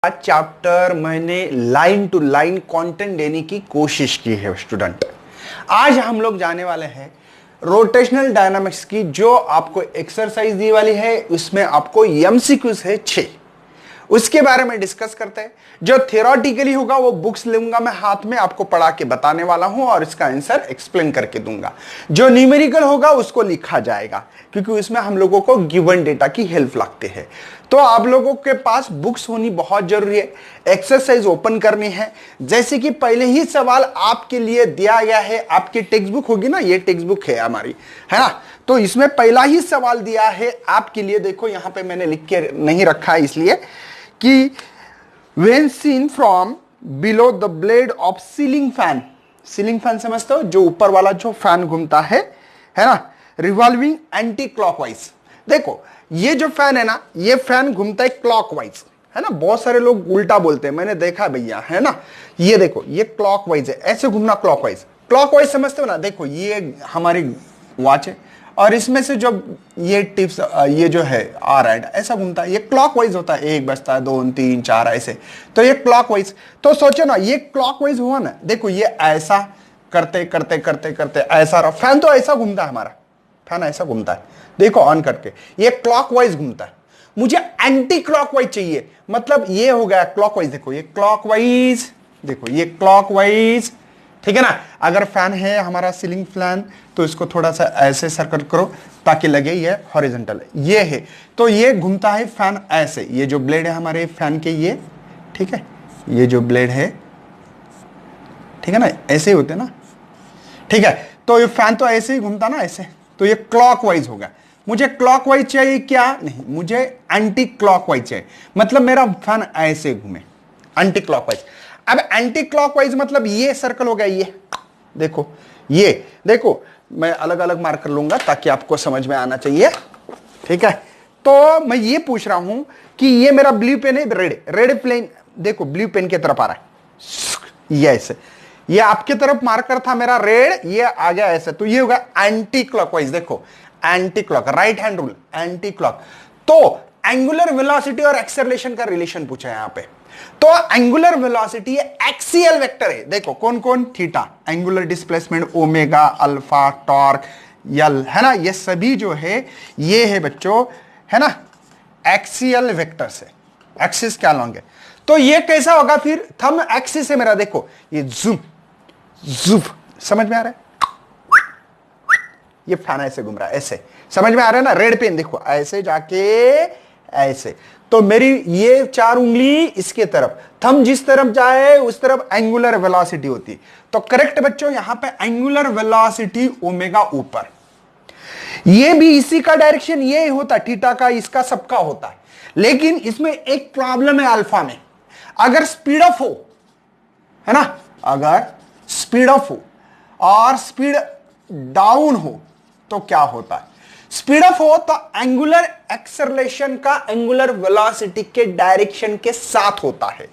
आज चैप्टर मैंने line to line content देने की कोशिश की है स्टूडेंट। आज हम लोग जाने वाले हैं रोटेशनल डायनामिक्स की। जो आपको एक्सरसाइज दी वाली है उसमें आपको एमसीक्यूज है 6, उसके बारे में डिस्कस करते हैं। जो थियोरेटिकली होगा वो बुक्स लूंगा मैं हाथ में, आपको पढ़ा के बताने वाला हूं और इसका आंसर एक्सप्लेन करके दूंगा। जो न्यूमेरिकल होगा उसको लिखा जाएगा क्योंकि उसमें हम लोगों को गिवन डेटा की हेल्प लगती है। तो आप लोगों के पास बुक्स होनी बहुत जरूरी है। एक्सरसाइज ओपन करनी है, जैसे कि पहले ही सवाल आपके लिए दिया गया है। आपकी टेक्स्ट बुक होगी ना, ये टेक्स्ट बुक है हमारी, है ना। तो इसमें पहला ही सवाल दिया है आपके लिए। देखो यहां पे मैंने लिख के नहीं रखा है इसलिए कि when seen from below the blade of ceiling fan, ceiling fan समझते हो, जो ऊपर वाला जो फैन घूमता है ना, रिवॉल्विंग एंटी क्लॉकवाइज। देखो ये जो फैन है ना, ये फैन घूमता है क्लॉकवाइज, है ना। बहुत सारे लोग उल्टा बोलते हैं, मैंने देखा भैया, है ना। ये देखो ये क्लॉकवाइज है, ऐसे घूमना क्लॉकवाइज। क्लॉकवाइज समझते हो ना। देखो ये हमारी वॉच है और इसमें से जो ये टिप्स ये जो है आ रहा है ऐसा घूमता है, ये क्लॉकवाइज होता है। 1 बजता है, 2 3 4 ऐसे, तो ये क्लॉकवाइज। तो सोचो ना ये क्लॉकवाइज हुआ ना। देखो ये ऐसा करते करते करते करते ऐसा रहा। फैन तो ऐसा घूमता है, हमारा फैन ऐसा घूमता है। देखो ऑन करके ये क्लॉकवाइज घूमता है। मुझे एंटी क्लॉकवाइज चाहिए, मतलब ये हो गया क्लॉकवाइज। देखो ये क्लॉकवाइज, देखो ये क्लॉकवाइज, ठीक है ना। अगर फैन है हमारा सीलिंग फैन तो इसको थोड़ा सा ऐसे सर्कल करो ताकि लगे ये हॉरिजॉन्टल ये है। तो ये घूमता है फैन ऐसे। ये जो ब्लेड है हमारे फैन के, ये ठीक है, ये जो ब्लेड है, ठीक है ना, ऐसे ही होते ना, ठीक है। तो ये फैन तो ऐसे ही घूमता ना, ऐसे। तो ये क्लॉकवाइज होगा। मुझे क्लॉकवाइज चाहिए क्या? नहीं, मुझे एंटी क्लॉकवाइज चाहिए, मतलब मेरा फैन ऐसे घूमे, एंटी क्लॉकवाइज। अब एंटी क्लॉकवाइज मतलब ये सर्कल हो गया, ये देखो, ये देखो। मैं अलग अलग मार्कर लूंगा ताकि आपको समझ में आना चाहिए, ठीक है। तो मैं ये पूछ रहा हूं कि ये मेरा ब्लू पेन है, रेड प्लेन, देखो ब्लू पेन की तरफ आ रहा है, ये ऐसे। ये आपके तरफ मार्कर था मेरा रेड, ये आ गया ऐसे, तो ये होगा एंटी क्लॉकवाइज। देखो anti clock, right hand rule, anti clock. तो एंगुलर वेलोसिटी और एक्सेलरेशन का रिलेशन पूछा है यहां पे। तो एंगुलर वेलोसिटी एक्सियल वेक्टर है। देखो कौन कौन? Theta, angular displacement omega, alpha, torque, यल, है ना। ये सभी जो है ये है बच्चों, है ना, एक्सियल वेक्टर से। एक्सिस क्या लॉन्ग है, तो ये कैसा होगा फिर? थंब एक्सिस है मेरा, देखो ये जूम जूम, समझ में आ रहा है? ये फैन ऐसे घूम रहा है, ऐसे, समझ में आ रहा है ना। रेड पेन देखो ऐसे जाके ऐसे। तो मेरी ये 4 उंगली इसके तरफ, थंब जिस तरफ जाए उस तरफ एंगुलर वेलोसिटी होती। तो करेक्ट बच्चों, यहां पे एंगुलर वेलोसिटी ओमेगा ऊपर, ये भी इसी का डायरेक्शन ये होता है, थीटा का, इसका सबका होता है। लेकिन इसमें एक प्रॉब्लम है अल्फा में। अगर स्पीड ऑफ हो, है ना, अगर स्पीड ऑफ हो और स्पीड डाउन हो तो क्या होता है? स्पीड ऑफ हो तो एंगुलर एक्सेलरेशन का एंगुलर वेलोसिटी के डायरेक्शन के साथ होता है,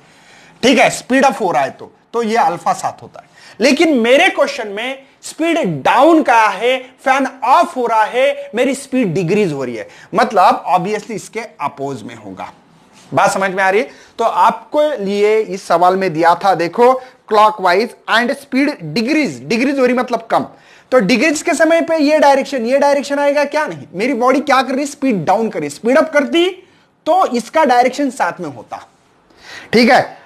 ठीक है। स्पीड ऑफ हो रहा है तो ये अल्फा साथ होता है। लेकिन मेरे क्वेश्चन में स्पीड डाउन का है, फैन ऑफ हो रहा है, मेरी स्पीड डिक्रीज हो रही है, मतलब ऑब्वियसली इसके अपोज में होगा। बात समझ में आ रही है? तो आपको लिए इस सवाल में दिया था, देखो क्लॉकवाइज एंड स्पीड डिक्रीज हो रही, मतलब कम। तो डिक्रीज के समय पे ये डायरेक्शन आएगा क्या? नहीं, मेरी बॉडी क्या कर रही है? स्पीड डाउन कर रही है। स्पीड अप करती तो इसका डायरेक्शन साथ में होता, ठीक है।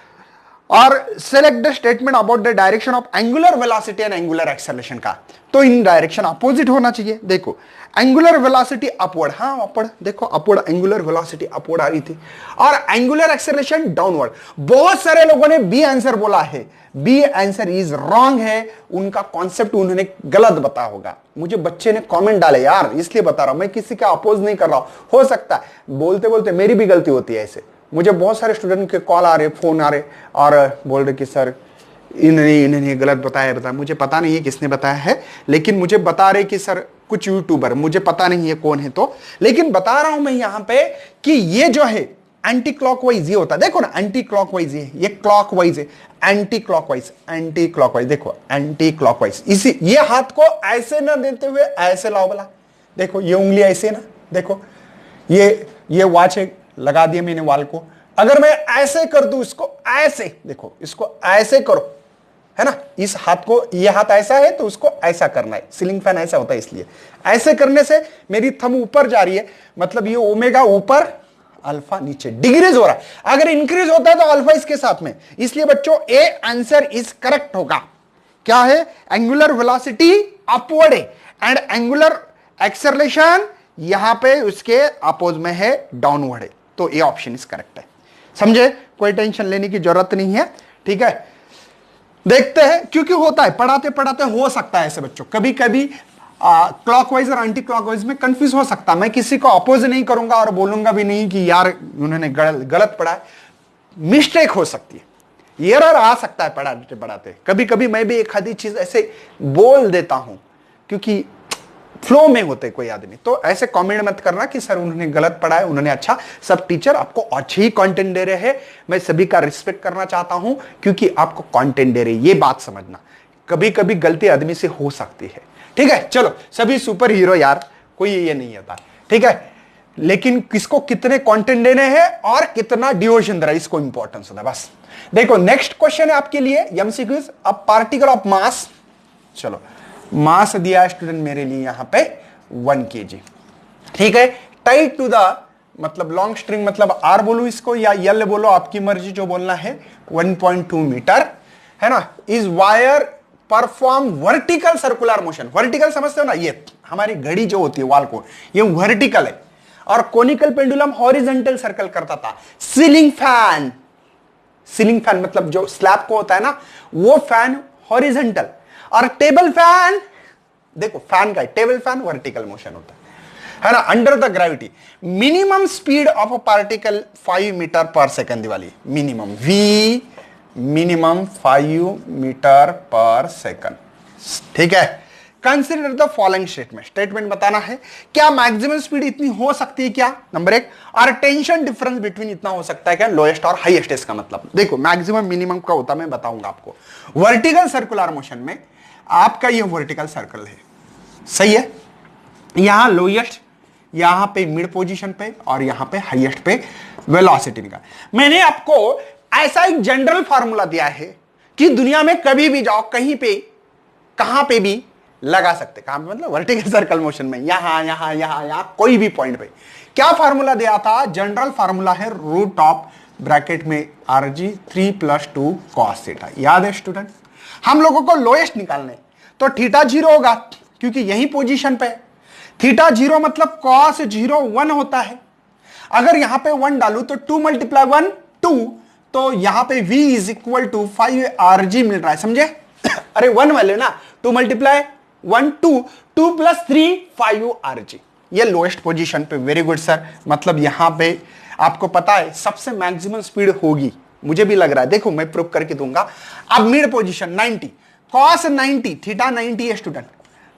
और select the statement about the direction of angular velocity and angular acceleration का। तो इन डायरेक्शन अपोजिट होना चाहिए। देखो एंगुलर वेलोसिटी अपवर्ड, हाँ अपवर्ड, देखो अपवर्ड, एंगुलर वेलोसिटी अपवर्ड आ रही थी, और एंगुलर एक्सेलरेशन डाउनवर्ड। बहुत सारे लोगों ने बी आंसर बोला है, बी आंसर इज रॉन्ग है। उनका कॉन्सेप्ट उन्होंने गलत बता होगा। मुझे बच्चे ने कमेंट डाले यार, इसलिए बता रहा हूं, मैं किसी का अपोज नहीं कर रहा हूं। हो सकता है बोलते बोलते मेरी भी गलती होती है ऐसे। मुझे बहुत सारे स्टूडेंट के कॉल आ रहे, फोन आ रहे और बोल रहे कि सर इन्होंने गलत बताया। मुझे पता नहीं है किसने बताया है, लेकिन मुझे बता रहे कि सर कुछ यूट्यूबर, मुझे पता नहीं है कौन है, तो लेकिन बता रहा हूं मैं यहां पे कि ये जो है एंटी क्लॉकवाइज ये होता है। देखो ना एंटी क्लॉकवाइज, ये क्लॉकवाइज है, एंटी क्लॉकवाइज, देखो एंटी क्लॉकवाइज। इसी ये हाथ को ऐसे ना देते हुए ऐसे लाओ बोला, देखो ये उंगली ऐसे ना, देखो ये वॉच है, लगा दिया मैंने वाल को, अगर मैं ऐसे कर दूं इसको, ऐसे देखो, इसको ऐसे करो, है ना, इस हाथ को, ये हाथ ऐसा है तो उसको ऐसा करना है, सीलिंग फैन ऐसा होता है, इसलिए ऐसे करने से मेरी थंब ऊपर जा रही है, मतलब ये ओमेगा ऊपर, अल्फा नीचे, डिक्रीज हो रहा है। अगर इंक्रीज होता है तो अल्फा इसके साथ में, इसलिए बच्चों ए आंसर इज करेक्ट होगा। क्या है? एंगुलर वेलोसिटी अपवर्ड है एंड एंगुलर एक्सेलरेशन यहां पे उसके अपोज में है, डाउनवर्ड है, तो ए ऑप्शन इज करेक्ट है। समझे? कोई टेंशन लेने की जरूरत नहीं है, ठीक है। देखते हैं, क्योंकि होता है पढ़ाते पढ़ाते हो सकता है ऐसे बच्चों, कभी कभी क्लॉकवाइज और एंटी क्लॉकवाइज में कंफ्यूज हो सकता है। मैं किसी को अपोज नहीं करूंगा और बोलूंगा भी नहीं कि यार उन्होंने गलत पढ़ा है, मिस्टेक हो सकती है, एरर आ सकता है पढ़ाते पढ़ाते। कभी कभी मैं भी एक आधी चीज ऐसे बोल देता हूं क्योंकि फ्लो में होते कोई आदमी, तो ऐसे कमेंट मत करना कि सर उन्होंने गलत पढ़ा है, उन्होंने अच्छा। सब टीचर आपको अच्छे ही कंटेंट दे रहे हैं, मैं सभी का रिस्पेक्ट करना चाहता हूं क्योंकि आपको कंटेंट दे रहे हैं, ये बात समझना। कभी कभी गलती आदमी से हो सकती है, ठीक है। चलो, सभी सुपर हीरो यार, कोई ये नहीं होता, ठीक है, लेकिन किसको कितने कंटेंट देने हैं और कितना ड्यूरेशन दे रहा है, इसको इंपॉर्टेंस होता है बस। देखो नेक्स्ट क्वेश्चन है आपके लिए MCQs, a particle of mass, चलो मास दिया स्टूडेंट मेरे लिए यहां पे 1 kg, ठीक है। टाइट टू द, मतलब लॉन्ग स्ट्रिंग, मतलब आर बोलो इसको या यल बोलो, आपकी मर्जी, जो बोलना है, 1.2 मीटर, है ना। Is wire perform vertical circular motion, vertical समझते हो ना, ये हमारी घड़ी जो होती है वाल को, ये वर्टिकल है, और कोनिकल पेंडुलम हॉरिजॉन्टल सर्कल करता था। सीलिंग फैन, सीलिंग फैन मतलब जो स्लैब को होता है ना, वो फैन हॉरिजॉन्टल, और टेबल फैन, देखो फैन का टेबल फैन वर्टिकल मोशन होता है ना, under the gravity. Minimum speed of a particle 5 metre per second वाली, minimum V, minimum 5 metre per second, ठीक है। Consider the following statement, statement बताना है, क्या मैक्सिमम स्पीड इतनी हो सकती है क्या, नंबर 1, और टेंशन डिफरेंस बिटवीन इतना हो सकता है क्या, लोएस्ट और हाईएस्ट। इसका मतलब देखो मैक्सिमम मिनिमम का होता, मैं बताऊंगा आपको। वर्टिकल सर्कुलर मोशन में आपका ये वर्टिकल सर्कल है, सही है, यहां लोएस्ट, यहां पे मिड पोजीशन पे, और यहां पे हाईएस्ट पे वेलोसिटी का। मैंने आपको ऐसा एक जनरल फार्मूला दिया है कि दुनिया में कभी भी जाओ, कहीं पे, कहां पे भी लगा सकते, कहां पे मतलब वर्टिकल सर्कल मोशन में, यहां यहां यहां यहां कोई भी पॉइंट पे। क्या फार्मूला दिया था? जनरल फार्मूला है रूट ऑफ ब्रैकेट में RG 3 + 2 cos थीटा। याद है स्टूडेंट? हम लोगों को लोएस्ट निकालने, तो थीटा 0 होगा क्योंकि यही पोजीशन पे है। थीटा 0 मतलब cos 0 1 होता है। अगर यहां पे 1 डालू तो 2 × 1 2, तो यहां पे V = 5 RG मिल रहा है, समझे? अरे 1 वाले ना, 2 × 1 2, 2 + 3 5 RG, ये लोएस्ट पोजीशन पे। वेरी गुड सर, मतलब यहां पे आपको पता है सबसे मैक्सिमम स्पीड होगी, मुझे भी लग रहा है, देखो मैं प्रूव करके दूंगा। अब मिड पोजीशन 90, cos 90, थीटा 90 है स्टूडेंट,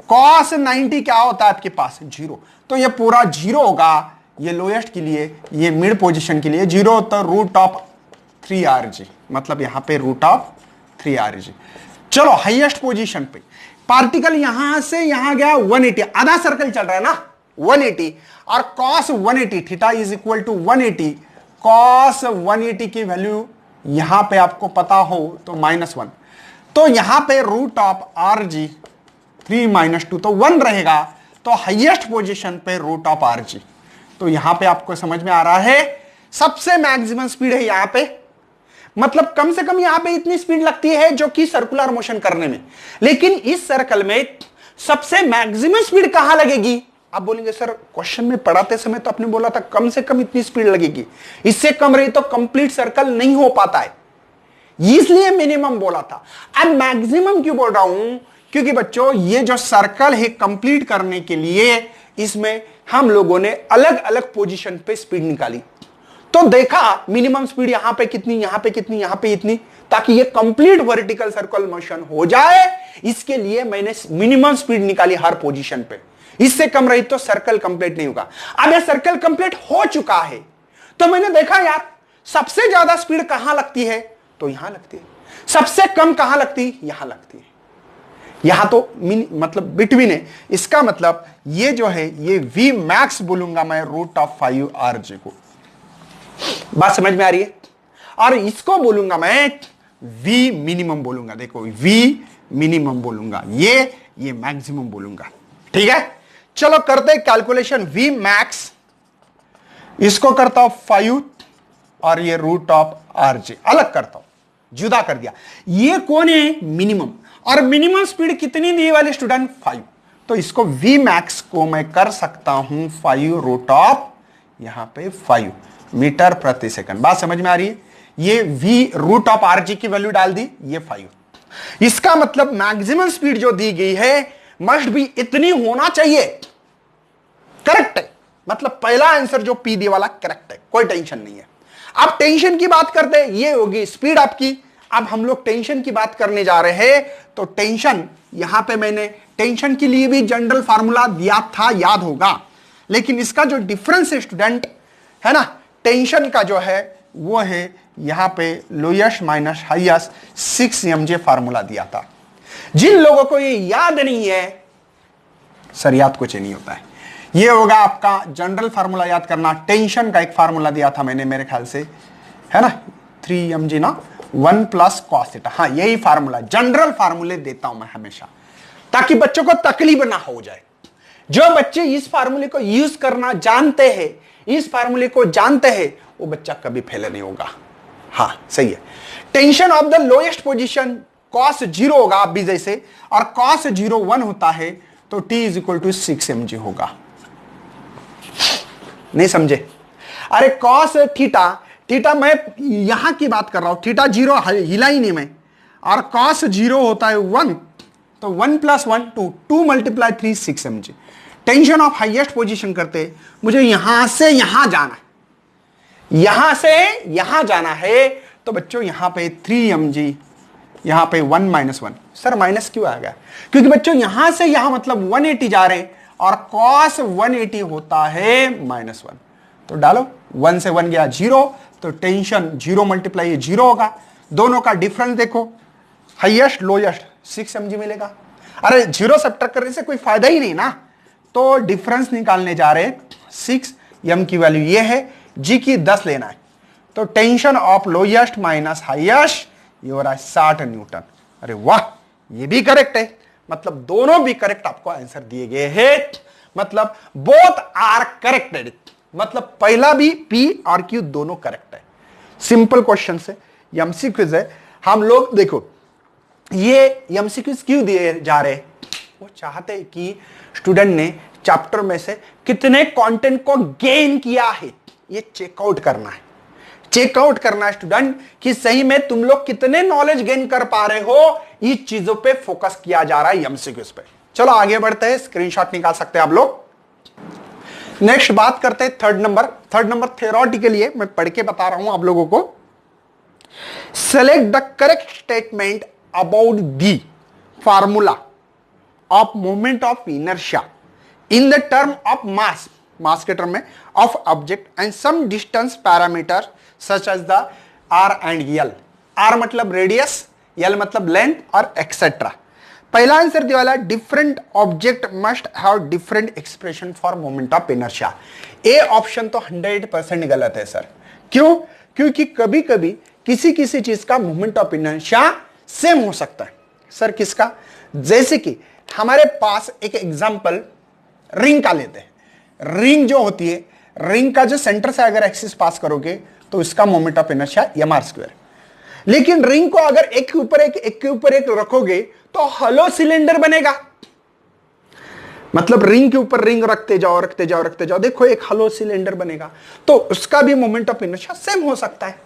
cos 90 क्या होता है आपके पास? 0, तो ये पूरा 0 होगा, ये लोएस्ट के लिए, ये मिड पोजीशन के लिए 0, तो रूट ऑफ 3 RG, मतलब यहां पे रूट ऑफ 3 RG। चलो हाईएस्ट पोजीशन पे पार्टिकल यहां से यहां गया 180, आधा सर्कल चल रहा है ना 180, और cos 180, थीटा = 180, cos 180 की वैल्यू यहां पे आपको पता हो तो -1, तो यहां पे रूट ऑफ RG 3 - 2, तो 1 रहेगा, तो हाईएस्ट पोजीशन पे रूट ऑफ RG। तो यहां पे आपको समझ में आ रहा है सबसे मैक्सिमम स्पीड है यहां पे, मतलब कम से कम यहां पे इतनी स्पीड लगती है जो कि सर्कुलर मोशन करने में, लेकिन इस सर्कल में सबसे मैक्सिमम स्पीड कहां लगेगी? आप बोलेंगे सर क्वेश्चन में पढ़ाते समय तो आपने बोला था कम से कम इतनी स्पीड लगेगी, इससे कम रही तो कंप्लीट सर्कल नहीं हो पाता है, इसलिए मिनिमम बोला था। अब मैक्सिमम क्यों बोल रहा हूं? क्योंकि बच्चों ये जो सर्कल है कंप्लीट करने के लिए इसमें हम लोगों ने अलग अलग पोजीशन पे स्पीड निकाली, तो देखा मिनिमम स्पीड यहां पे कितनी, यहां पे कितनी, यहां पे इतनी, ताकि ये कंप्लीट वर्टिकल सर्कल मोशन हो जाए, इसके लिए मैंने मिनिमम स्पीड निकाली हर पोजीशन पे। इससे कम रही तो सर्कल कंप्लीट नहीं होगा। अब ये सर्कल कंप्लीट हो चुका है, तो मैंने देखा यार सबसे ज्यादा स्पीड कहां लगती है, तो यहां लगती है, सबसे कम कहां लगती है, यहां लगती है, यहां तो मतलब बिटवीन है। इसका मतलब ये जो है ये V max बोलूंगा मैं रूट ऑफ 5 RG को। बात समझ में आ रही है? और इसको बोलूंगा मैं v मिनिमम बोलूंगा। देखो v मिनिमम बोलूंगा, ये मैक्सिमम बोलूंगा। ठीक है, चलो करते कैलकुलेशन। v मैक्स इसको करता हूं 5 और ये रूट ऑफ RJ अलग करता हूं, जुदा कर दिया। ये कौन है? मिनिमम। और मिनिमम स्पीड कितनी दी वाले स्टूडेंट? 5। तो इसको v मैक्स को मैं कर सकता हूं 5 रूट ऑफ यहां पे 5 मीटर प्रति सेकंड। बात समझ में आ रही है? ये v रूट ऑफ RJ की वैल्यू डाल दी, ये 5। इसका मतलब मैक्सिमम स्पीड जो दी गई है मस्ट भी इतनी होना चाहिए। करेक्ट है, मतलब पहला आंसर जो पी दी वाला करेक्ट है, कोई टेंशन नहीं है। अब टेंशन की बात करते हैं, ये होगी स्पीड आपकी। अब हम लोग टेंशन की बात करने जा रहे हैं, तो टेंशन यहां पे मैंने टेंशन के लिए भी जनरल फार्मूला दिया था, याद होगा। लेकिन इसका जो डिफरेंस है स्टूडेंट, है ना, टेंशन का जो है वो है यहां पे lowest minus highest 6 mj formula दिया था। जिन लोगों को ये याद नहीं है, सर याद कुछ नहीं होता है, ये होगा आपका जनरल फार्मूला याद करना। टेंशन का एक फार्मूला दिया था मैंने, मेरे ख्याल से, है ना, 3 mg ना, 1 प्लस कॉस थीटा। हाँ, यही फार्मूला, जनरल फार्मूले देता हूं मैं हमेशा, ताकि बच्चों को तकलीफ ना हो जाए। जो बच्चे इस फार्मूले को यूज करना जानते हैं, इस फार्मूले को जानते हैं, वो बच्चा कभी फेल नहीं होगा। हाँ सही है। Tension of the lowest position cos 0 होगा आप भी जैसे, और कॉस 0 1 होता है, तो t is equal to 6 mg होगा। नहीं समझे? अरे कॉस थीटा, थीटा मैं यहां की बात कर रहा हूं, थीटा 0 हिला ही नहीं मैं, और कॉस 0 होता है 1, तो 1 plus 1 2 multiply 3 6 mg। Tension of highest position करते मुझे यहां से यहां जाना है, यहां से यहां जाना है, तो बच्चों यहां पे 3 mg, यहां पे 1 माइनस 1। सर माइनस क्यों आ गया? क्योंकि बच्चों यहां से यहां मतलब 180 जा रहे हैं, और cos 180 होता है -1। तो डालो, 1 से 1 गया 0, तो टेंशन 0 मल्टीप्लाई 0 होगा। दोनों का डिफरेंस देखो, हाईएस्ट लोएस्ट 6 mg मिलेगा। अरे 0 सब्ट्रैक्ट करने से कोई फायदा ही नहीं ना, तो डिफरेंस निकालने जा रहे हैं। 6 m की वैल्यू ये है, g की 10 लेना है, तो tension of lowest minus highest ये हो रहा है 60 न्यूटन। अरे वाह, ये भी करेक्ट है, मतलब दोनों भी करेक्ट आपको आंसर दिए गए हैं, मतलब बोथ आर करेक्टेड, मतलब पहला भी P और Q दोनों करेक्ट है। सिंपल क्वेश्चन है, एमसीक्यूज है। हम लोग देखो, ये एमसीक्यूज क्यों दिए जा रहे हैं? वो चाहते हैं कि स्टूडेंट ने चैप्टर में से कितने कंटेंट को गेन किया है, ये चेकआउट करना है। चेकआउट करना है स्टूडेंट कि सही में तुम लोग कितने नॉलेज गेन कर पा रहे हो, इस चीजों पे फोकस किया जा रहा है एमसीक्यूज पे। चलो आगे बढ़ते हैं, स्क्रीनशॉट निकाल सकते हैं आप लोग। नेक्स्ट बात करते हैं थर्ड नंबर थ्योरेटिकली के लिए मैं पढ़ के बता रहा हूं आप लोगों को। Select the correct statement about the formula of moment of inertia in the term of mass के टर्म में of object and some distance parameter such as the r and l। r मतलब रेडियस, l मतलब length और etcetera. पहला answer दिया वाला, different object must have different expression for moment of inertia. A option तो 100% गलत है सर। क्यों? क्योंकि कभी कभी किसी किसी चीज का मोमेंट ऑफ इनर्शिया सेम हो सकता है। सर किसका? जैसे कि हमारे पास एक एग्जांपल रिंग का लेते हैं। रिंग जो होती है, रिंग का जो सेंटर से अगर एक्सिस पास करोगे तो इसका मोमेंट ऑफ इनर्शिया mr²। लेकिन रिंग को अगर एक के ऊपर एक रखोगे तो हॉलो सिलेंडर बनेगा। मतलब रिंग के ऊपर रिंग रखते जाओ, देखो एक हॉलो सिलेंडर बनेगा, तो उसका भी मोमेंट ऑफ इनर्शिया सेम हो सकता है।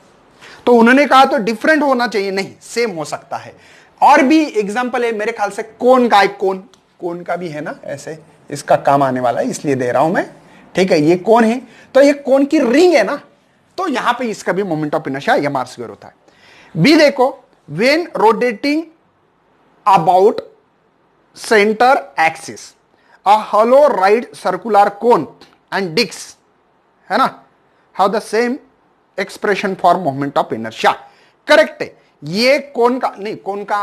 तो उन्होंने कहा तो डिफरेंट होना चाहिए, नहीं सेम हो सकता है। और भी एग्जांपल है मेरे ख्याल से, कोन का, एक कोन का भी है ना, ऐसे इसका काम आने वाला है इसलिए दे रहा हूं मैं। ठीक है, ये कोन है, तो ये कोन की रिंग है ना, तो यहां पे इसका भी मोमेंट ऑफ इनर्शिया mr² होता है। बी देखो, when rotating about centre axis a hollow right circular cone and discs, है ना, have the same expression for moment of inertia। Correct है। ये कोन का नहीं, कोन का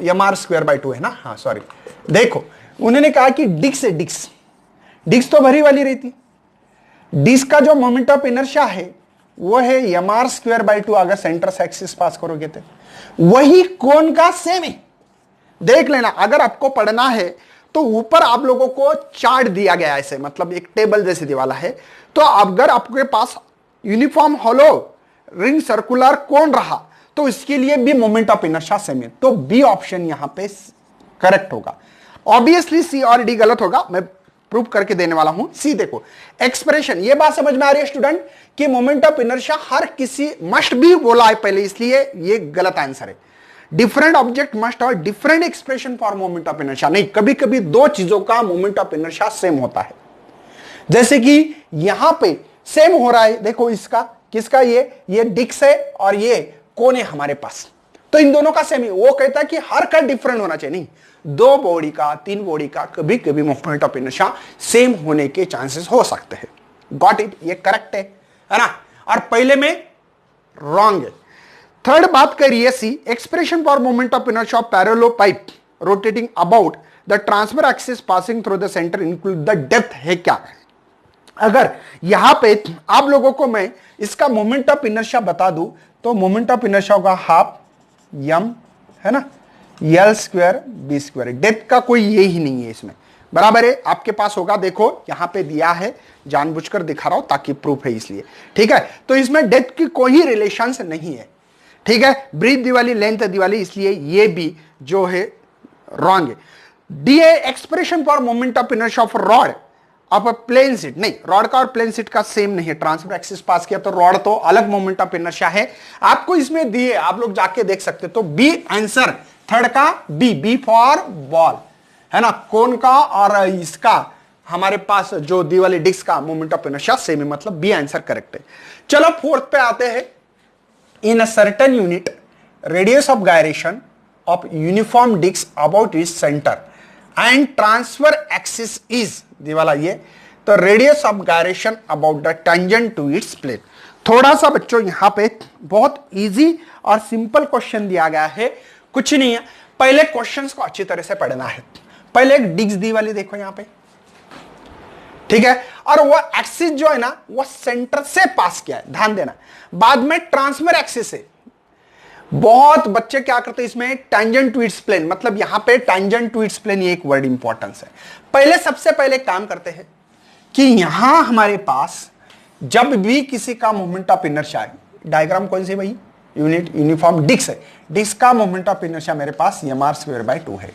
mr²/2 है ना। हाँ सॉरी, देखो उन्होंने कहा कि डिस्क तो भरी वाली रहती, डिस्क का जो मोमेंट ऑफ इनर्शिया है वो है M R square by two, अगर सेंटर से एक्सिस पास करोगे तो वही कोण का सेम है। देख लेना, अगर आपको पढ़ना है तो ऊपर आप लोगों को चार्ट दिया गया है ऐसे, मतलब एक टेबल जैसे वाला है। तो अगर आपके पास यूनिफॉर्म हॉलो रिंग सर्कुलर कोण रहा तो इसके लिए भी मोमेंट ऑफ इनर्शिया सेम है, तो बी ऑप्शन यहां पे करेक्ट होगा। ऑब्वियसली सी और डी गलत होगा, मैं प्रूव करके देने वाला हूं। सी देखो एक्सप्रेशन, ये बात समझ में आ रही है स्टूडेंट कि मोमेंट ऑफ इनर्शिया हर किसी मस्ट भी बोला है पहले, इसलिए ये गलत आंसर है। डिफरेंट ऑब्जेक्ट मस्ट और different expression for moment of inertia नहीं, कभी कभी दो चीजों का मोमेंट ऑफ इनर्शिया सेम होता है। जैसे कि यहां पे सेम हो रहा है, देखो इसका किसका, ये डिस्क है और ये कोण है हमारे पास, तो इन दोनों का सेम ही। वो कहता है कि हर का डिफरेंट होना चाहिए, नहीं, दो बॉडी का तीन बॉडी का कभी कभी मोमेंट ऑफ इनर्शिया सेम होने के चांसेस हो सकते हैं। गॉट इट, ये करेक्ट है ना, और पहले में रॉन्ग है। थर्ड बात करिए C, expression for moment of inertia of parallel pipe rotating about the transfer axis passing through the centre include the depth है क्या। अगर यहां पे आप लोगों को मैं इसका मोमेंट ऑफ इनर्शिया बता दूं तो मोमेंट ऑफ इनर्शिया होगा हाफ यम, है ना, L square B square. Depth का कोई ये ही नहीं है इसमें, बराबर है आपके पास होगा। देखो यहां पे दिया है, जानबूझकर दिखा रहा हूं ताकि प्रूफ है इसलिए, ठीक है। तो इसमें डेप्थ की कोई रिलेशन नहीं है, ठीक है। ब्रीथ दिवाली लेंथ दिवाली, इसलिए ये भी जो है रॉन्ग है। D A expression for moment of inertia of rod of a plane sheet, नहीं, रॉड का और प्लेन सीट का सेम नहीं है। ट्रांसफर एक्सिस पास किया तो रॉड तो अलग मोमेंट ऑफ इनर्शिया है, आपको इसमें दिए, आप लोग जाके देख सकते। तो बी आंसर, थर्ड का बी फॉर बॉल, है ना, कोन का और इसका हमारे पास जो दी वाली डिस्क का मोमेंट ऑफ इनर्शिया सेम है, मतलब बी आंसर करेक्ट है। चलो फोर्थ पे आते हैं। In a certain unit radius of gyration of uniform disc about its centre and transfer axis is, D वाला ये, तो radius of gyration about the tangent to its plane. थोड़ा सा बच्चों यहां पे बहुत इजी और सिंपल क्वेश्चन दिया गया है, कुछ नहीं है। पहले क्वेश्चंस को अच्छी तरह से पढ़ना है। पहले एक डिस्क दी वाली देखो यहां पे, ठीक है, और वो एक्सिस जो है ना वो सेंटर से पास किया है, ध्यान देना। बाद में ट्रांसफर एक्सिस है। बहुत बच्चे क्या करते हैं इसमें, टेंजेंट टू इट्स प्लेन, मतलब यहां पे टेंजेंट टू इट्स प्लेन, ये एक वर्ड इंपॉर्टेंस है। पहले सबसे पहले काम करते हैं कि यहां हमारे पास जब भी किसी का मोमेंट ऑफ इनर्शिया है, डायग्राम कौन सी भाई, यूनिट यूनिफॉर्म डिस्क है, डिस्क का मोमेंट ऑफ इनर्शिया मेरे पास एम आर स्क्वायर बाय 2 है।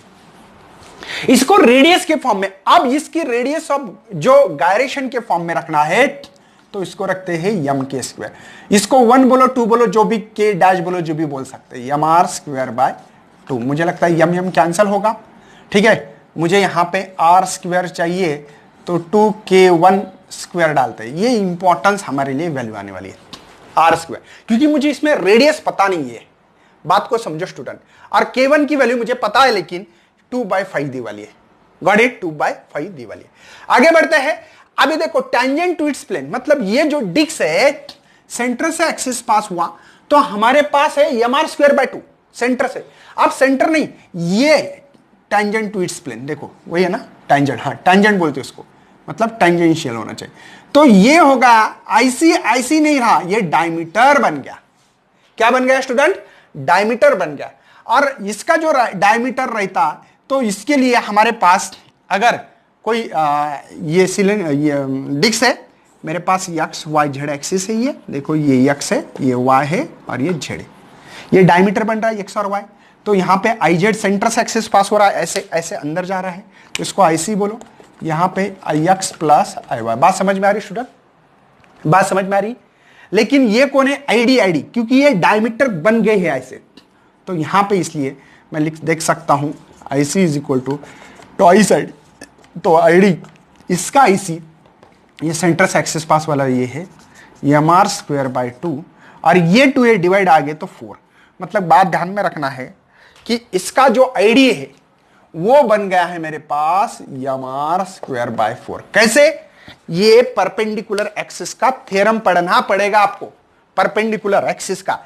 इसको रेडियस के फॉर्म में, अब इसकी रेडियस ऑफ जो गायरेशन के फॉर्म में रखना है तो इसको रखते हैं यम के स्क्वायर। इसको 1 बोलो 2 बोलो, जो भी के डैश बोलो, जो भी बोल सकते हैं, यम आर स्क्वायर बाय 2। मुझे लगता है यम यम कैंसिल होगा, ठीक है। मुझे यहां पे आर स्क्वायर चाहिए तो 2k1 स्क्वायर डालते हैं। ये इंपॉर्टेंस हमारे लिए वैल्यू आने वाली है आर स्क्वायर, क्योंकि मुझे इसमें रेडियस पता नहीं है, बात को समझो स्टूडेंट। और k1 की वैल्यू मुझे पता है लेकिन 2/5 दी वाली है, गॉट इट, 2/5 दी वाली है। आगे बढ़ते हैं। अभी देखो टेंजेंट टू इट्स प्लेन, मतलब ये जो डिस्क है सेंटर से एक्सिस पास हुआ तो हमारे पास है M R square by 2 centre से। अब सेंटर नहीं, ये टेंजेंट टू इट्स प्लेन, देखो वही है ना टेंजेंट, हाँ टेंजेंट बोलते उसको, मतलब टेंजेंशियल होना चाहिए। तो ये होगा आईसी, आईसी नहीं रहा, ये डायमीटर बन गया। क्या बन गया स्टूडेंट, डायमीटर बन गया। और इसका जो डायमीटर रहता तो इसके लिए हमारे पास अगर कोई ये डिस्क है, मेरे पास एक्स वाई जेड एक्सिस है, ये देखो ये एक्स है, ये वाई है और ये जेड है, ये डायमीटर बन रहा है एक्स और वाई। तो यहाँ पे आई जेड सेंटर से एक्सिस पास हो रहा है, ऐसे ऐसे अंदर जा रहा है, तो इसको आई सी बोलो। यहाँ पे आई एक्स प्लस आई वाई। बात समझ में आ रही स्टूडेंट, बात समझ में आ रही। लेकिन ये कौन है, आई डी, आई डी, क्योंकि ये डायमीटर बन गए हैं ऐसे, तो यहाँ पे इसलिए मैं देख सकता हूँ I C is equal to twice I D. तो आई डी इसका आई सी, ये सेंटर से एक्सिस पास वाला ये है एम आर स्क्वायर बाय 2, और ये 2 ये डिवाइड आ गए तो 4। मतलब बात ध्यान में रखना है कि इसका जो आई डी है वो बन गया है मेरे पास एम आर स्क्वायर बाय 4। कैसे, ये परपेंडिकुलर एक्सिस का थ्योरम पढ़ना पड़ेगा आपको, परपेंडिकुलर एक्सिस का।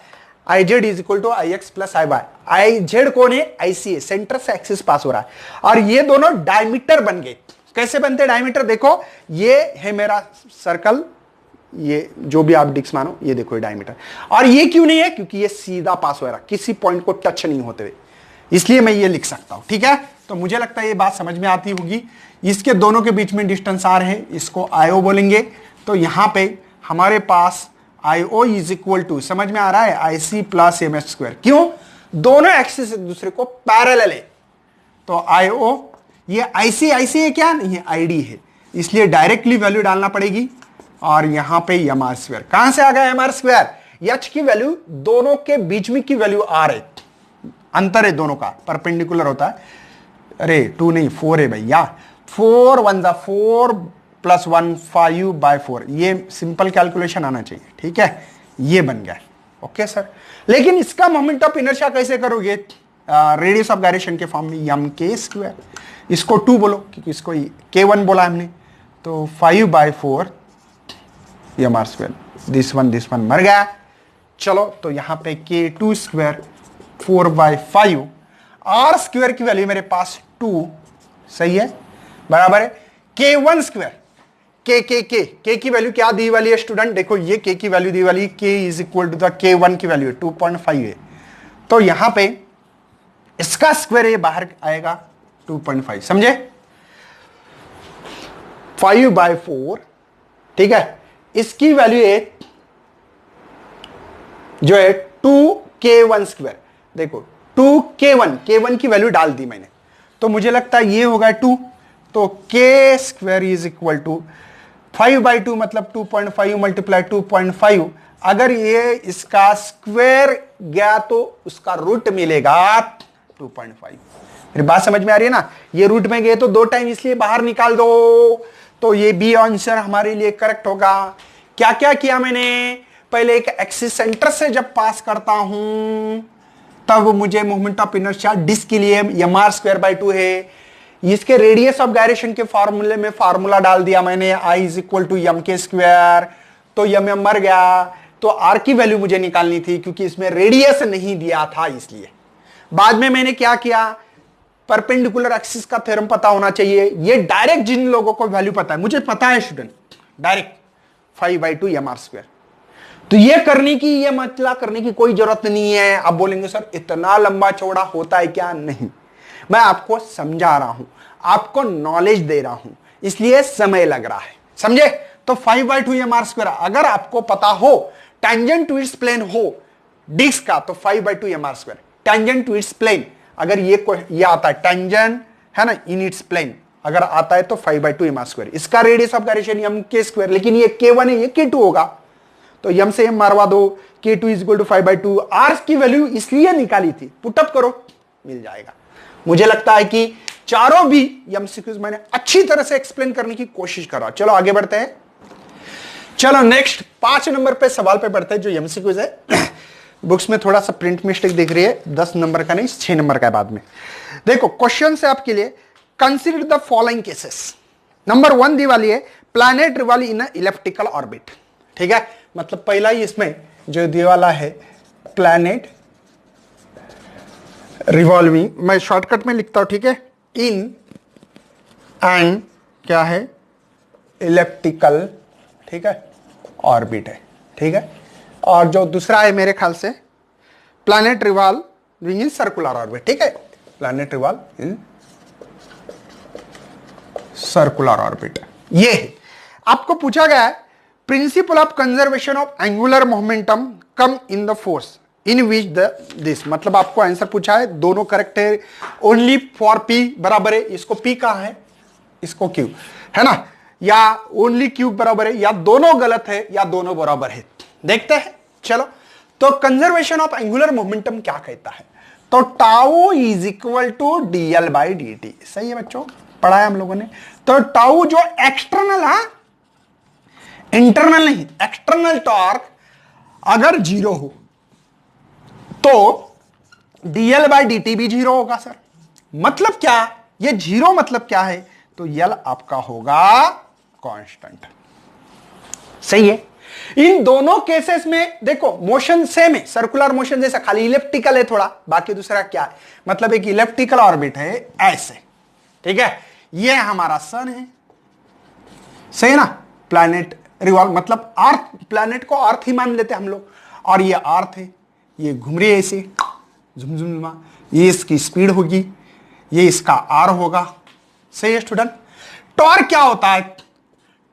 I Z is equal to I X plus I Y. I Z कौन है, आई सी है, सेंटर से एक्सिस पास हो रहा है, और ये दोनों डायमीटर बन गए। कैसे बनते डायमीटर, देखो ये है मेरा सर्कल, ये जो भी आप डिस्क मानो, ये देखो ये डायमीटर। और ये क्यों नहीं है? क्योंकि ये सीधा पास हो रहा, किसी पॉइंट को टच नहीं होते हुए, इसलिए मैं ये लिख सकता हूं। ठीक है, तो मुझे लगता है ये बात समझ में आती होगी। इसके दोनों के बीच में डिस्टेंस आर है, इसको आईओ बोलेंगे। तो यहां पे हमारे पास आईओ इज इक्वल टू, समझ में आ रहा है, I C plus M H square. क्यों? दोनों एक्सिस एक दूसरे को पैरेलल है। तो आईओ, ये आईसी है क्या? नहीं है, आईडी है, इसलिए डायरेक्टली वैल्यू डालना पड़ेगी। और यहां पे एम आर स्क्वायर, कहां से आ गया एम आर स्क्वायर? एच की वैल्यू, दोनों के बीच में की वैल्यू आर है, अंतर है दोनों का, परपेंडिकुलर होता है। अरे 2 नहीं 4 है भैया, 4 1 जा 4 प्लस 1 5/4, ये सिंपल कैलकुलेशन आना चाहिए। ठीक है, ये बन गया। ओके सर, लेकिन इसका मोमेंट ऑफ इनर्शिया कैसे करोगे? रेडियस ऑफ गायरेशन के फॉर्म में एम के स्क्वायर, इसको 2 बोलो क्योंकि इसको K1 बोला हमने, तो 5/4 M R square, this one मर गया। चलो, तो यहां पे K2 स्क्वायर 4/5, आर स्क्वायर की वैल्यू मेरे पास 2, सही है, बराबर है K1 स्क्वायर, के की वैल्यू क्या दी वाली है स्टूडेंट? देखो ये के की वैल्यू दी वाली, K is equal to the K1 की वैल्यू 2.5 है। तो यहां पे इसका स्क्वायर ये बाहर आएगा 2.5, समझे? 5/4, ठीक है, इसकी वैल्यू है जो है 2K1 स्क्वायर। देखो 2K1 की वैल्यू डाल दी मैंने, तो मुझे लगता है ये होगा 2, तो K square is equal to 5/2 मतलब 2.5 मल्टीप्लाई 2.5। अगर ये इसका स्क्वायर गया तो उसका रूट मिलेगा 2.5। मेरी बात समझ में आ रही है ना? ये रूट में गए तो 2 टाइम, इसलिए बाहर निकाल दो, तो ये बी आंसर हमारे लिए करेक्ट होगा। क्या क्या किया मैंने? पहले एक एक्सिस सेंटर से जब पास करता हूं तब मुझे मोमेंट ऑफ इनर्शिया डिस्क के लिए एम आर स्क्वायर बाई 2 है। इसके रेडियस ऑफ गायरेशन के फॉर्मूले में फार्मूला डाल दिया मैंने, I is equal to M K square, तो एम मर गया। तो आर की वैल्यू मुझे निकालनी थी क्योंकि इसमें रेडियस नहीं दिया था, इसलिए बाद में मैंने क्या किया, परपेंडिकुलर एक्सिस का थ्योरम पता होना चाहिए। ये डायरेक्ट जिन लोगों को वैल्यू पता है, मुझे पता है student, direct 5/2 M R square, तो ये करने की, ये मतलब करने की कोई जरूरत नहीं है। आप बोलेंगे सर इतना लंबा चौड़ा होता है क्या? नहीं, मैं आपको समझा रहा हूं, आपको नॉलेज दे रहा हूं, इसलिए समय लग रहा है, समझे? तो 5/2 एम आर स्क्वायर अगर आपको पता हो, टेंजेंट टू इट्स प्लेन हो डिस्क का, तो 5/2 M R square tangent to its plane. अगर ये आता है टेंजेंट है ना इन इट्स प्लेन, अगर आता है तो 5/2 एम आर स्क्वायर। इसका radius of gyration M K square, लेकिन ये K1 है, ये K2 होगा, तो एम से एम मारवा दो, K2 is equal to 5/2। R की वैल्यू इसलिए निकाली थी, पुटअप करो मिल जाएगा। मुझे लगता है कि चारों भी एमसीक्यूज मैंने अच्छी तरह से एक्सप्लेन करने की कोशिश कर रहा हूं। चलो आगे बढ़ते हैं। चलो नेक्स्ट 5 नंबर पे सवाल पे बढ़ते हैं, जो एमसीक्यूज है। बुक्स में थोड़ा सा प्रिंट मिस्टेक दिख रही है, 10 नंबर का नहीं 6 नंबर का है बाद में। देखो क्वेश्चन है आपके लिए, consider the following cases. Number 1 दी वाली है, प्लैनेट रिवॉल्व इन अ इलिप्टिकल ऑर्बिट। ठीक है, मतलब पहला ही इसमें जो दी वाला है प्लैनेट रिवॉल्विंग, मैं शॉर्टकट में लिखता हूं, ठीक है, इन एंड क्या है इलिप्टिकल, ठीक है, ऑर्बिट है। ठीक है, और जो दूसरा है मेरे ख्याल से planet revolving in circular orbit. ठीक है, planet revolve in circular orbit. ये है आपको पूछा गया है, principle of conservation of angular momentum come in the force in which this, मतलब आपको आंसर पूछा है, दोनों करेक्ट है, ओनली फॉर P बराबर है, इसको P कहा है, इसको Q है ना, या ओनली Q बराबर है, या दोनों गलत है या दोनों बराबर है, देखते हैं। चलो, तो कंजर्वेशन ऑफ एंगुलर मोमेंटम क्या कहता है? तो tau is equal to dl by dt। सही है बच्चों, पढ़ा है हम लोगों ने। तो टाउ जो एक्सटर्नल है, इंटरनल नहीं, एक्सटर्नल टॉर्क अगर 0 हो तो dl बाई dt भी 0 होगा सर। मतलब क्या, ये 0 मतलब क्या है? तो L आपका होगा कांस्टेंट। सही है। इन दोनों केसेस में देखो मोशन सेम है, सर्कुलर मोशन जैसा, खाली इलिप्टिकल है थोड़ा, बाकी दूसरा क्या है, मतलब एक इलिप्टिकल ऑर्बिट है ऐसे। ठीक है, ये हमारा सन है, सही ना, प्लैनेट रिवॉल्व, मतलब अर्थ, प्लैनेट को अर्थ ही मान लेते हम लोग, और ये अर्थ है, ये घूम रही है ऐसे झुमझुमा, ये इसकी स्पीड होगी, ये इसका आर होगा। सही है स्टूडेंट। टॉर्क क्या होता है?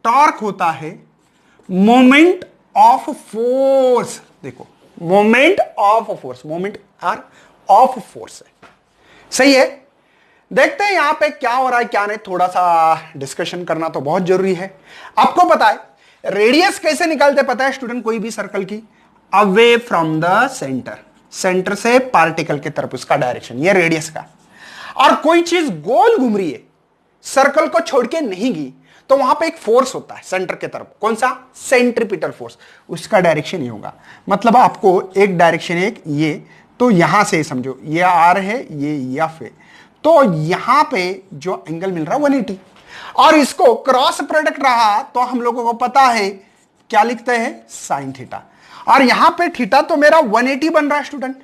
टॉर्क होता है मोमेंट ऑफ फोर्स। देखो, moment of force, moment R of force है। सही है। देखते हैं यहां पे क्या हो रहा है क्या नहीं, थोड़ा सा डिस्कशन करना तो बहुत जरूरी है। आपको पता है रेडियस कैसे निकालते, पता है स्टूडेंट? कोई भी सर्कल की away from the centre, centre से पार्टिकल की तरफ उसका डायरेक्शन, ये रेडियस का। और कोई चीज गोल घूम रही है, सर्कल को छोड़ के नहीं गई, तो वहां पे एक फोर्स होता है सेंटर के तरफ। कौन सा? Centripetal force. उसका डायरेक्शन ये होगा, मतलब आपको एक डायरेक्शन, एक ये, तो यहां से समझो ये आर है, ये एफ है, तो यहां पे जो एंगल मिल रहा है 180, और इसको क्रॉस प्रोडक्ट रहा तो हम लोगों को पता है क्या लिखते हैं? Sine theta. और यहां पे थीटा तो मेरा 180 बन रहा है स्टूडेंट,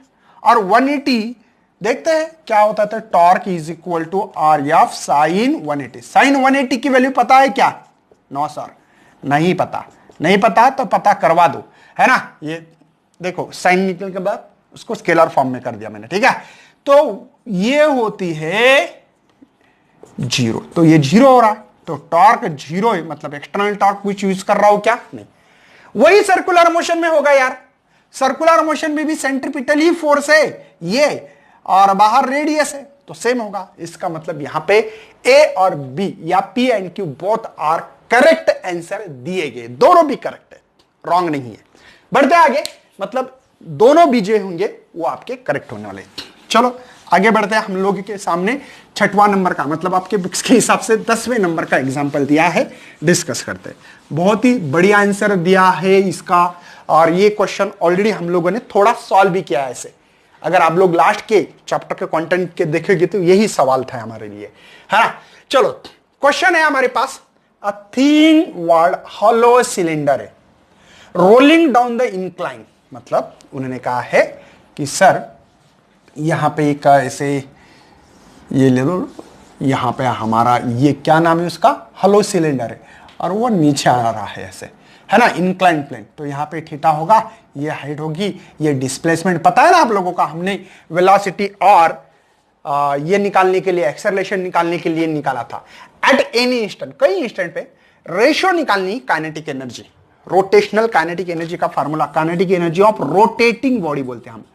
और 180 देखते हैं क्या होता है। Torque is equal to R F sine 180। Sine 180 की वैल्यू पता है क्या? नो सर, नहीं पता। नहीं पता तो पता करवा दो, है ना। ये देखो साइन निकल के बाद उसको स्केलर फॉर्म में कर दिया मैंने, ठीक है। तो ये होती है जीरो, तो ये जीरो हो रहा है, तो टॉर्क जीरो है, मतलब एक्सटर्नल टॉर्क कुछ यूज कर रहा हो क्या? नहीं। वही सर्कुलर मोशन में होगा यार, सर्कुलर मोशन में भी सेंट्रीपिटल ही फोर्स है ये, और बाहर रेडियस है, तो सेम होगा। इसका मतलब यहां पे ए और बी या P and Q both are correct answer दिए गए, दोनों भी करेक्ट है, रॉन्ग नहीं है। बढ़ते आगे, मतलब दोनों भी जो होंगे वो आपके करेक्ट होने वाले। चलो आगे बढ़ते हैं। हम लोग के सामने छठवां नंबर का, मतलब आपके बुक्स के हिसाब से 10वें नंबर का एग्जाम्पल दिया है, डिस्कस करते हैं। बहुत ही बढ़िया आंसर दिया है इसका, और ये क्वेश्चन ऑलरेडी हम लोगों ने थोड़ा सॉल्व भी किया है ऐसे। अगर आप लोग लास्ट के चैप्टर के कंटेंट के देखेंगे तो यही सवाल था हमारे लिए, है ना। चलो क्वेश्चन है हमारे पास, a thin walled hollow cylinder है रोलिंग डाउन द इंक्लाइन। मतलब उन्होंने कहा है कि सर यहां पे एक ऐसे ये ले लो, यहां पे हमारा ये क्या नाम है उसका? हॉलो सिलेंडर है, और वो नीचे आ रहा है ऐसे, है ना, इंक्लाइन प्लेन। तो यहाँ पे थीटा होगा, ये हाइट होगी, ये डिस्प्लेसमेंट पता है ना आप लोगों का, हमने वेलोसिटी और ये निकालने के लिए, एक्सेलरेशन निकालने के लिए निकाला था। एट एनी इंस्टेंट, कई इंस्टेंट पे रेशियो निकालनी kinetic energy, rotational kinetic energy का formula, kinetic energy of rotating body बोलते हैं हम,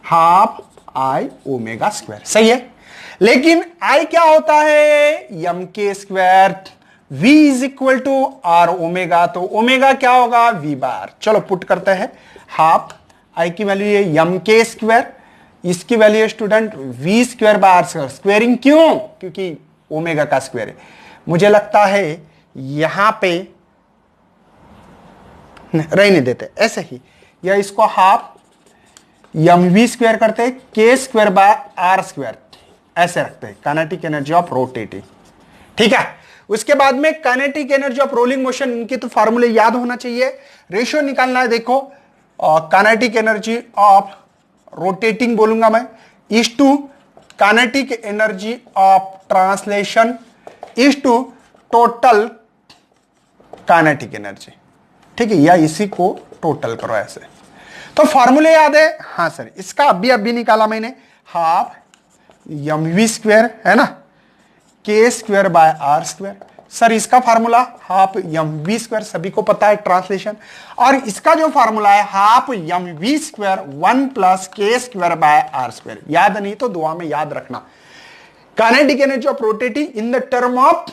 हाफ आई ओमेगा स्क्वायर। सही है। लेकिन आई क्या होता है? M K square. V is equal to R omega, तो ओमेगा क्या होगा? V बार। चलो पुट करते हैं, हाफ आई की वैल्यू है एम के स्क्वायर, इसकी वैल्यू है student V square by R square. Squaring क्यों? क्योंकि ओमेगा का स्क्वायर है। मुझे लगता है यहां पे रहने देते ऐसे ही, या इसको हाफ एम वी स्क्वायर करते हैं के स्क्वायर बाय आर स्क्वायर, ऐसे रखते हैं, काइनेटिक एनर्जी ऑफ रोटेटिंग। ठीक है। उसके बाद में kinetic energy of rolling motion, इनके तो फार्मूले याद होना चाहिए। रेशियो निकालना है, देखो काइनेटिक एनर्जी ऑफ रोटेटिंग बोलूंगा मैं, is to kinetic energy of translation is to total kinetic energy. ठीक है, या इसी को टोटल करो ऐसे। तो फार्मूले याद है? हाँ सर, इसका अभी निकाला मैंने, हाफ एम वी स्क्वायर है ना, K square by R square. Sir इसका formula half M V square, सभी को पता है ट्रांसलेशन। और इसका जो फार्मूला है half M V square 1 plus K square by R square. याद नहीं तो दुआ में याद रखना। Kinetic energy of rotating in the term of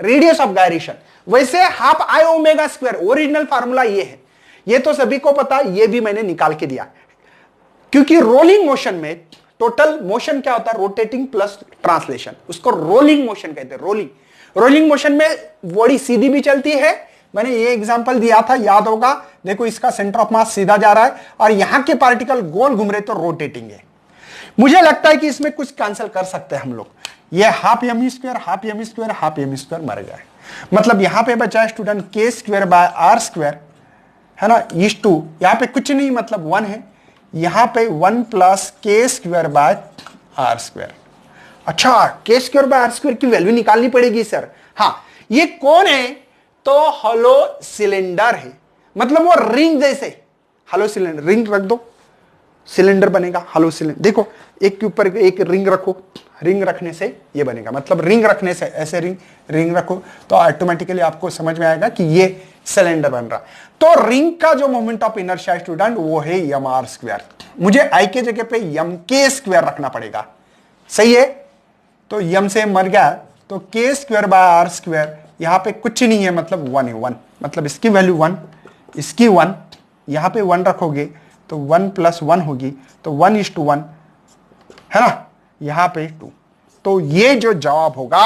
radius of gyration. वैसे half I omega square original formula ये है, ये तो सभी को पता है, ये भी मैंने निकाल के दिया। क्योंकि रोलिंग मोशन में टोटल मोशन क्या होता है? रोटेटिंग प्लस ट्रांसलेशन, उसको रोलिंग मोशन कहते हैं। रोलिंग मोशन में बॉडी सीधी भी चलती है, मैंने ये एग्जांपल दिया था, याद होगा। देखो इसका सेंटर ऑफ मास सीधा जा रहा है और यहां के पार्टिकल गोल घूम रहे, तो रोटेटिंग है। मुझे लगता है कि इसमें कुछ कैंसिल कर सकते हैं हम लोग। ये half M square half M square half M square मर जाए, मतलब यहां पे बचा स्टूडेंट के स्क्वायर बाय आर स्क्वायर, है ना, इज टू, यहां पे कुछ नहीं, मतलब 1 है, यहां पे 1 plus K square by R square. अच्छा, K square by R square की वैल्यू निकालनी पड़ेगी सर। हाँ, ये कौन है? तो हॉलो सिलेंडर है, मतलब वो रिंग जैसे हॉलो सिलेंडर, रिंग रख दो सिलेंडर बनेगा हॉलो सिलेंडर। देखो एक के ऊपर एक रिंग रखो, रिंग रखने से ये बनेगा, मतलब रिंग रखने से ऐसे रिंग रखो तो ऑटोमेटिकली आपको समझ में आएगा कि ये सिलेंडर बन रहा। तो रिंग का जो मोमेंट ऑफ इनर्शिया स्टूडेंट वो है यम आर स्क्वायर। मुझे आई के जगह पे यम के स्क्वायर रखना पड़ेगा, सही है। तो यम से मर गया तो के स्क्वायर बाय आर स्क्वायर, यहां पे कुछ नहीं है मतलब 1 है, 1 मतलब इसकी वैल्यू 1, इसकी 1, यहां पे 1 रखोगे तो 1 + 1 होगी, तो 1:1 है ना, यहां पे 2। तो ये जो जवाब होगा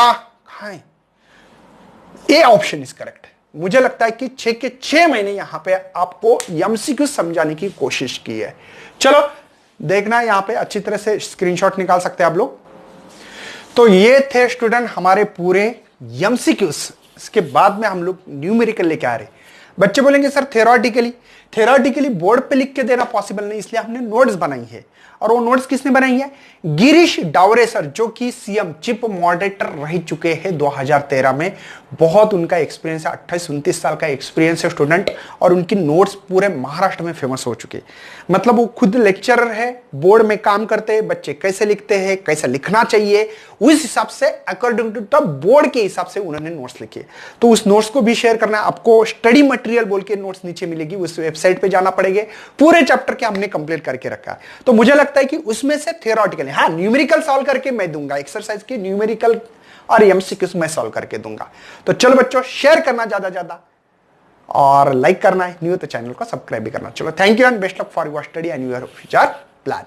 ए ऑप्शन इज करेक्ट। मुझे लगता है कि 6 के 6 महीने यहां पे आपको एमसीक्यू समझाने की कोशिश की है। चलो देखना यहां पे अच्छी तरह से स्क्रीनशॉट निकाल सकते हैं आप लोग। तो ये थे स्टूडेंट हमारे पूरे एमसीक्यूज। इसके बाद में हम लोग न्यूमेरिकल लेके आ रहे। बच्चे बोलेंगे सर थेरोटिकली बोर्ड पे लिख के देना पॉसिबल नहीं, इसलिए हमने नोट्स बनाई है। और वो नोट्स किसने बनाई है? गिरीश डावरे सर, जो कि सीएम चिप मॉडरेटर रह चुके हैं 2013 में। बहुत उनका एक्सपीरियंस है, 28-29 साल का एक्सपीरियंस है स्टूडेंट, और उनकी नोट्स पूरे महाराष्ट्र में फेमस हो चुके। मतलब वो खुद लेक्चरर है, बोर्ड में काम करते हैं, बच्चे कैसे लिखते हैं, कैसे लिखना चाहिए, उस हिसाब से अकॉर्डिंग टू द बोर्ड के हिसाब से उन्होंने नोट्स लिखे। तो उस नोट्स को भी शेयर करना है आपको। स्टडी मटेरियल बोल के नोट्स नीचे मिलेगी, उस वेबसाइट पे जाना पड़ेगा। पूरे चैप्टर के हमने कंप्लीट करके रखा है। तो मुझे लगता है कि उसमें से थ्योरेटिकल, हाँ न्यूमेरिकल सॉल्व करके मैं दूंगा, एक्सरसाइज के न्यूमेरिकल और एमसीक्यूज मैं सॉल्व करके दूंगा। तो चलो बच्चों, शेयर करना ज्यादा और लाइक करना है, न्यू तो चैनल को सब्सक्राइब भी करना। चलो thank you and best of for your study and your future plan.